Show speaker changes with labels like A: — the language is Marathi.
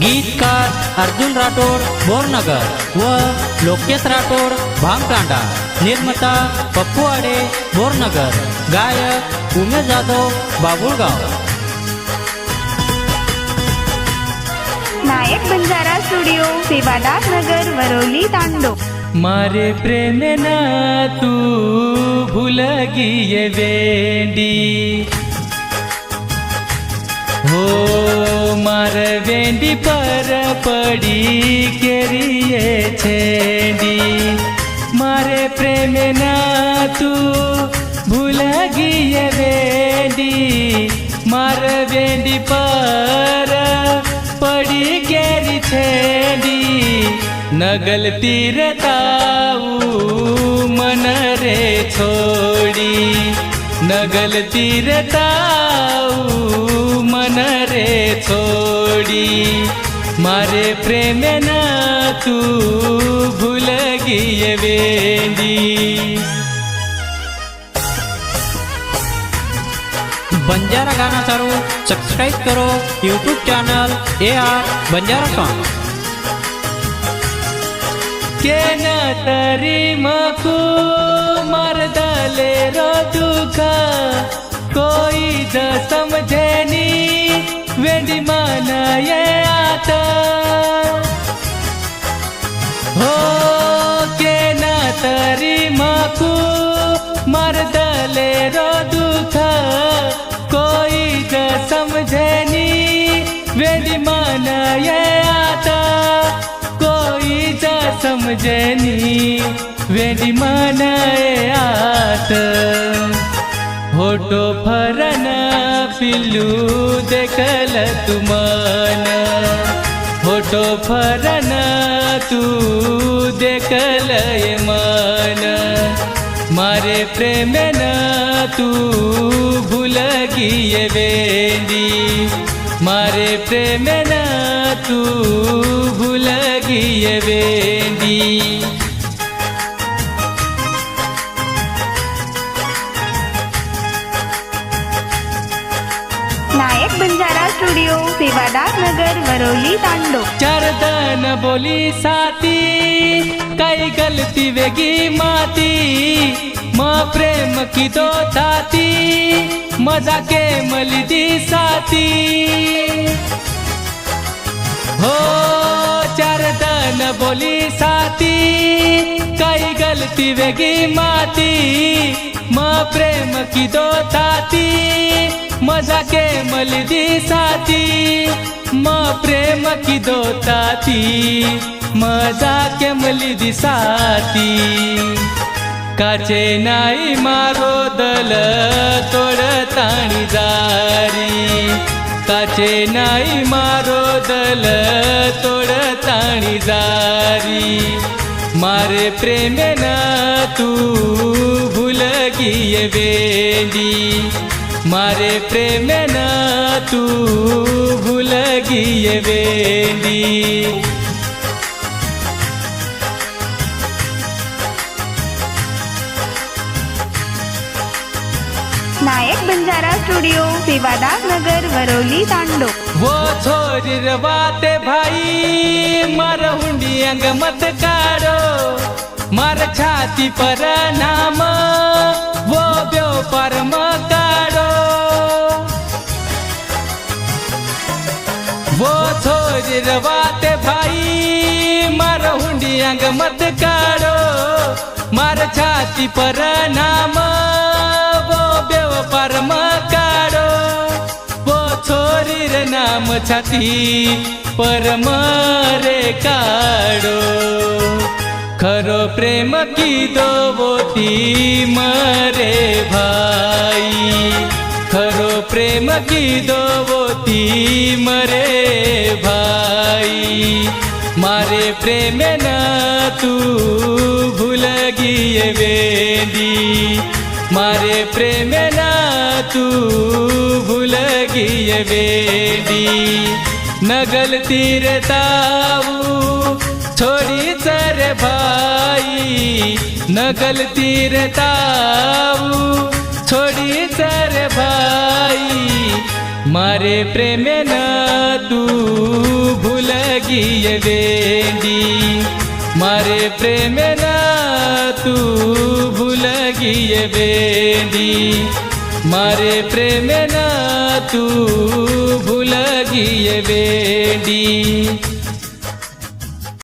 A: गीतकार अर्जुन राठोड बोरनगर व लोकेश राठोड भामतांडा। निर्माता पप्पू आडे बोरनगर। गायक उमेश जाधव बाबुळगाव।
B: नायक बंजारा स्टुडिओ सेवादार नगर वरौली तांडो।
C: मारे प्रेम ना तू भूल गिये वेंडी हो मार वेंडी पर पड़ी केरिए छेंडी। मारे प्रेम ना तू भूल गिये वेंडी मार वेंडी पर पड़ी केरी छेंडी। नगल तीरताऊ मन रे छोड़ी नगल तीरताऊ मन रे छोड़ी। मारे प्रेम ना तू भूल गिये वेंडी।
A: बंजारा गाना चारो सब्सक्राइब करो YouTube channel AR Banjara song.
C: के न तरी मकू मर्दले रो दुखा कोई द समझे नी वेंडी माना ये आता हो। के न तरी मकू मर्दले रो दुखा कोई द समझे नी वेंडी माना ये आता समझनी वेडी मनाए आत। होटो फरन पिल्लू देखल तुमान होटो फरन तू देखल मान। मारे प्रेम न तू भूल गिये वेंडी मारे प्रेम न तू भूल गिये वेंडी।
B: नायक बंजारा स्टुडिओ सेवादार नगर वरौली तांडो।
C: चरदन बोली साथी कई गलती वेगी माती माँ प्रेम की दो थाती मजा के मलिदी साथी हो। चरदन बोली साथी कई गलती वेगी माती माँ प्रेम की दो थाती मजा के मलिदी साथी माँ प्रेम की दो ताती मजा के मलिदी साथी। काचे नाई मारो दल तोड़ ताणी जारी काचे नाई मारो दल तोड़ ताणी जारी। मारे प्रेम न तू भूल गिये वेंडी मारे प्रेम न तू भूल गिये वेंडी।
B: नायक बंजारा स्टुडिओ सेवादार नगर वरौली तांडो।
C: वो छोरी रवाते भाई मार हुंडी अंग मत काढ़ो मार छाती पर नाम वो व्यापार मकाड़ो। वो छोरी रवाते भाई मार हुंडी अंग मत काढ़ो मार छाती पर नाम वो व्यापार मकाड़ो। वो छोरी रे नाम छाती पर मरे काड़ो। खरो प्रेम की दो बोती मरे भाई खरो प्रेम की दो बोती मरे भाई। मारे प्रेम न तू भूल गिये वेंडी मारे प्रेम न तू भूल गिये वेंडी। नगल तीरताऊ छोड़ी चर भाई नगल तीरताऊ छोड़ी चर भाई। मारे प्रेम न तू भूल ગીએ વેંડી મારે પ્રેમે ના તું ભૂલ ગીએ વેંડી મારે પ્રેમે ના તું ભૂલ ગીએ વેંડી